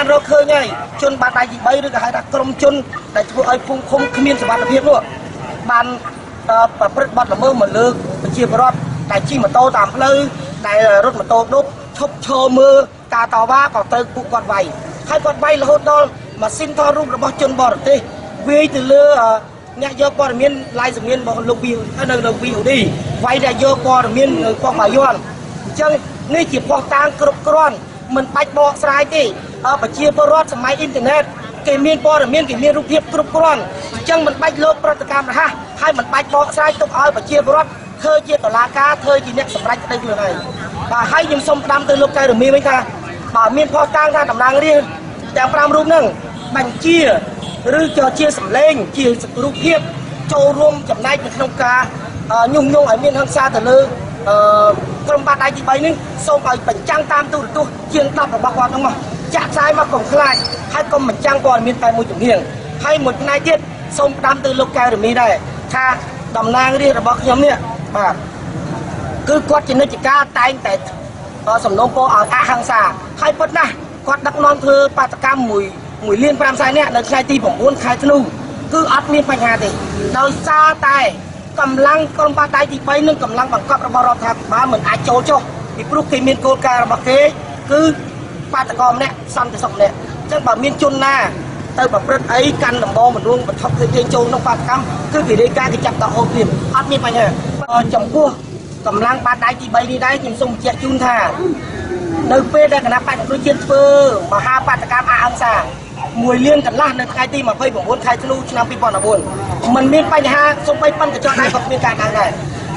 បានរកឃើញហើយជនបាត់ដៃទី3ឬក៏ហៅថាក្រុមជនដែលធ្វើឲ្យភូមិឃុំគ្មានសុវត្ថិភាពនោះបានប្រព្រឹត្តបទល្មើសមកលើប្រជាពលរដ្ឋដែលជិះម៉ូតូតាមផ្លូវដែលរត់ម៉ូតូដប់ឈប់ឈរមើលការតវ៉ាក៏ត្រូវពួកគាត់វាយហើយគាត់វាយរហូតដល់ម៉ាស៊ីនថតរូបរបស់ជនបរទេសវាយទៅលើអ្នកយកព័ត៌មានឡាយសម្ងានរបស់លោកនៅលើ VOD វាយដែលយកព័ត៌មានប៉ុស្តិ៍បាយ័នអញ្ចឹងនេះជាប៉ុស្តិ៍តាងគ្រប់គ្រាន់មិនបាច់បកស្រាយទេប្រជាពលរដ្ឋសម័យអ៊ីនធឺណិតគេមានព័ត៌មានគេមានរូបភាពគ្រប់គ្រាន់អញ្ចឹងមិនបាច់លោកប្រតិកម្មរហ័សហើយមិនបាច់បកស្រាយទុកឲ្យប្រជាពលរដ្ឋធ្វើជាតុលាការធ្វើជាអ្នកសម្រេចក្តីខ្លួនឯងបាទហើយខ្ញុំសូមផ្ដាំទៅលោកកែវរមៀវិញថាបើមានផុសតាងថាតំណាងរាស្ត្រទាំង5រូបហ្នឹងបញ្ជាឬក៏ជាសម្លេងជារូបភាពចូលរួមចំណែកនៅក្នុងការញុះញង់ឲ្យមានហិង្សាទៅលើក្រុមបាត់ដៃទី3នេះសូមឲ្យបញ្ចាំងតាមទូរទស្សន៍ជាង10របស់គាត់ហ្នឹងមកចាក់ផ្សាយមកកុំខ្លាចហើយកុំបញ្ចាំងព័ត៌មានតែមួយជំនាញហើយមួយផ្នែកទៀតសូមផ្ដាំទៅលោកកែវរមីដែរថាតំណាងរាស្ត្ររបស់ខ្ញុំនេះបាទគឺគាត់ជានិច្ចការតែងតែសំណូមពរឲ្យអហិង្សាហើយពិតណាស់គាត់ដឹកនាំធ្វើបាតកម្ម1.5 លាននាក់នៅថ្ងៃទី9 ខែធ្នូគឺអត់មានបញ្ហាទេដោយសារតែកម្លាំងក្រុមបាត់ដៃទី3និងកម្លាំងបង្កប់របស់រដ្ឋាភិបាលមិនអាចចូលចុះពីព្រោះគេមានគោលការណ៍របស់គេគឺបាតកម្មម្នាក់សន្តិសុខម្នាក់អញ្ចឹងបើមានជនណាទៅប្រព្រឹត្តអីកាន់ដំបងមិនរួងបន្ទប់ធ្វើជាចូលក្នុងបាតកម្មគឺគេរាយការណ៍គេចាប់តអូសទៀតអត់មានបញ្ហាចំពោះកម្លាំងបាត់ដៃទី3នេះដែរខ្ញុំសូមបញ្ជាក់ជូនថានៅពេលដែលគណៈបកប្រជាជាតិធ្វើមហាបាតកម្មអហិង្សា1 លានកន្លះនៅថ្ងៃទី29 ខែធ្នូឆ្នាំ2014មិនមានបញ្ហាសូម្បីប៉ុនកញ្ចក់ដៃក៏គ្មានការដែរ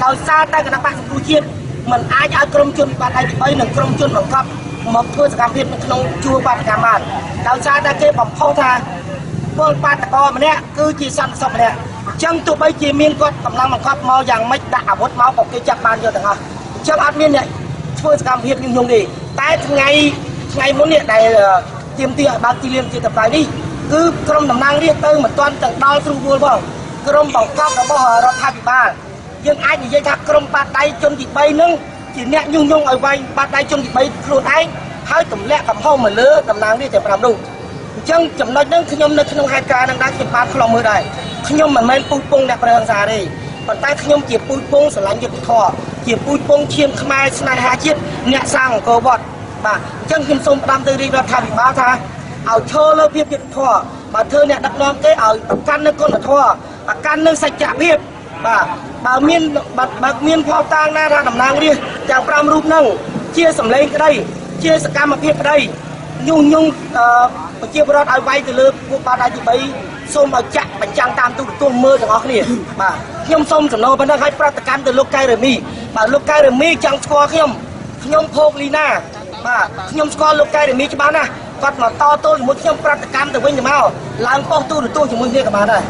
ដោយសារតែគណៈបកប្រជាជាតិមិនអាចឲ្យក្រុមជនបាត់ដៃទី3និងក្រុមជនបង្កប់មកធ្វើសកម្មភាពនៅក្នុងជួរបាតកម្មបានដោយសារតែគេបំផុសថាពលបាតកម្មម្នាក់គឺជាសន្តិសុខម្នាក់អញ្ចឹងទោះបីជាមានគាត់កម្លាំងបង្កប់មកយ៉ាងម៉េចដាក់អាវុធមកក៏គេចាប់បានយកទាំងអស់អញ្ចឹងអត់មានអ្នកធ្វើសកម្មភាពញុះញង់ទេតែថ្ងៃមុននេះដែលទាមទារឲ្យបើកទីលានជាតបនេះគឺក្រុមតំណាងរាស្ត្រទៅមិនទាន់ទាំងដល់ស្រួលវល់ផងក្រុមបង្កប់របស់រដ្ឋាភិបាលយើងអាចនិយាយថាក្រុមបាត់ដៃជនទី3នឹងជាអ្នកញុះញង់ឲ្យវាយបាត់ដៃជនទី3ខ្លួនឯងហើយទម្លាក់កំហុសមកលើតំណាងរាស្ត្រទាំង5រូបអញ្ចឹងចំណុចហ្នឹងខ្ញុំនៅក្នុងហេតុការណ៍ហ្នឹងដែរខ្ញុំបានឆ្លងមើលដែរខ្ញុំមិនមែនពូជពងអ្នកប្រឹងសាទេប៉ុន្តែខ្ញុំជាពូជពងស្រឡាញ់យុត្តិធម៌ជាពូជពងឈាមខ្មែរស្នេហាជាតិអ្នកសាងអង្គរវត្តបាទអញ្ចឹងខ្ញុំសូមផ្ដាំទៅរាជរដ្ឋាភិបាលថាឲ្យឈរលើភាពយុត្តិធម៌បើធ្វើអ្នកដឹកនាំគេឲ្យប្រកាន់នៅគុណធម៌ប្រកាន់នៅសច្ចភាពបាទបើមានផលតាំងណាថាតំណាងរាស្ត្រទាំង5រូបហ្នឹងជាសម្លេងក្តីជាសកម្មភាពក្តីញុះញង់ប្រជាពលរដ្ឋឲ្យវាយទៅលើពួកបាត់ដៃទី3សូមឲ្យចាក់បញ្ចាំងតាមទូរទស្សន៍មើលទាំងអស់គ្នាបាទខ្ញុំសូមសំណូមប៉ុណ្ណឹងឲ្យប្រតិកម្មទៅលោកកែវរមីបើលោកកែវរមីចង់ស្គាល់ខ្ញុំភោគលីណាបាទខ្ញុំស្គាល់លោកកែវរមីច្បាស់ណាស់គាត់មកតទល់ជាមួយខ្ញុំប្រតិកម្មទៅវិញទៅមកឡើងប៉ុស្តិ៍ទូរទស្សន៍ជាមួយគ្នាក៏បានដែរ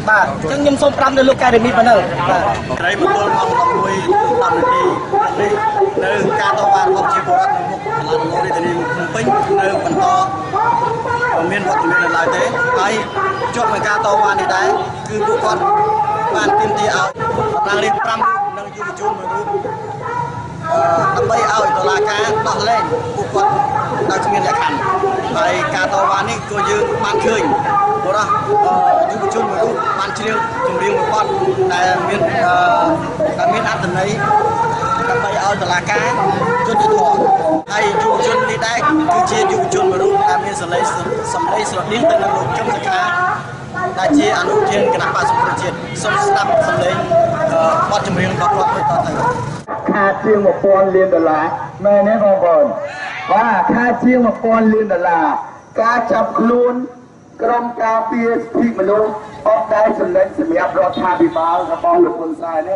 បាទអញ្ចឹងខ្ញុំសូមប្រាំទៅលោកកែវរមីប៉ុណ្ណឹងបាទត្រីមកទល់ម៉ោង11:10 នាទីនេះនៅការតវ៉ារបស់ប្រជាពលរដ្ឋនៅមុខសាលាដំណរាជធានីភ្នំពេញនៅបន្តមានវត្តមាននៅឡើយទេហើយជាប់នឹងការតវ៉ានេះដែរគឺពួកគាត់បានទាមទារឲ្យតំណាងរាស្ត្រ5រូបនិងយុវជន1រូបដើម្បីឲ្យតុលាការដោះលែងពួកគាត់ដោយគ្មានលក្ខខណ្ឌហើយការតវ៉ានេះក៏យើងបានឃើញបុរសយុវជន1រូបបានច្រៀងចម្រៀងមួយបទដែលមានអត្ថន័យដើម្បីឲ្យតុលាការយុត្តិធម៌ហើយយុវជននេះដែរគឺជាយុវជន1រូបដែលមានសម្លេងស្រដៀងទៅនឹងលោកជំសខាដែលជាអនុប្រធានគណៈបក្សសង្គ្រោះជាតិសូមស្ដាប់សម្លេងបទចម្រៀងរបស់គាត់ដូចតទៅค่าជាង1000 លានដុល្លារមែនទេបងប្អូនបាទค่าជាង1000 លានដុល្លារការចាប់ខ្លួនក្រុមការពារសិទ្ធិមនុស្សអត់ដែលចំណេញសម្រាប់រដ្ឋាភិបាលរបស់លោកហ៊ុនសែនទេ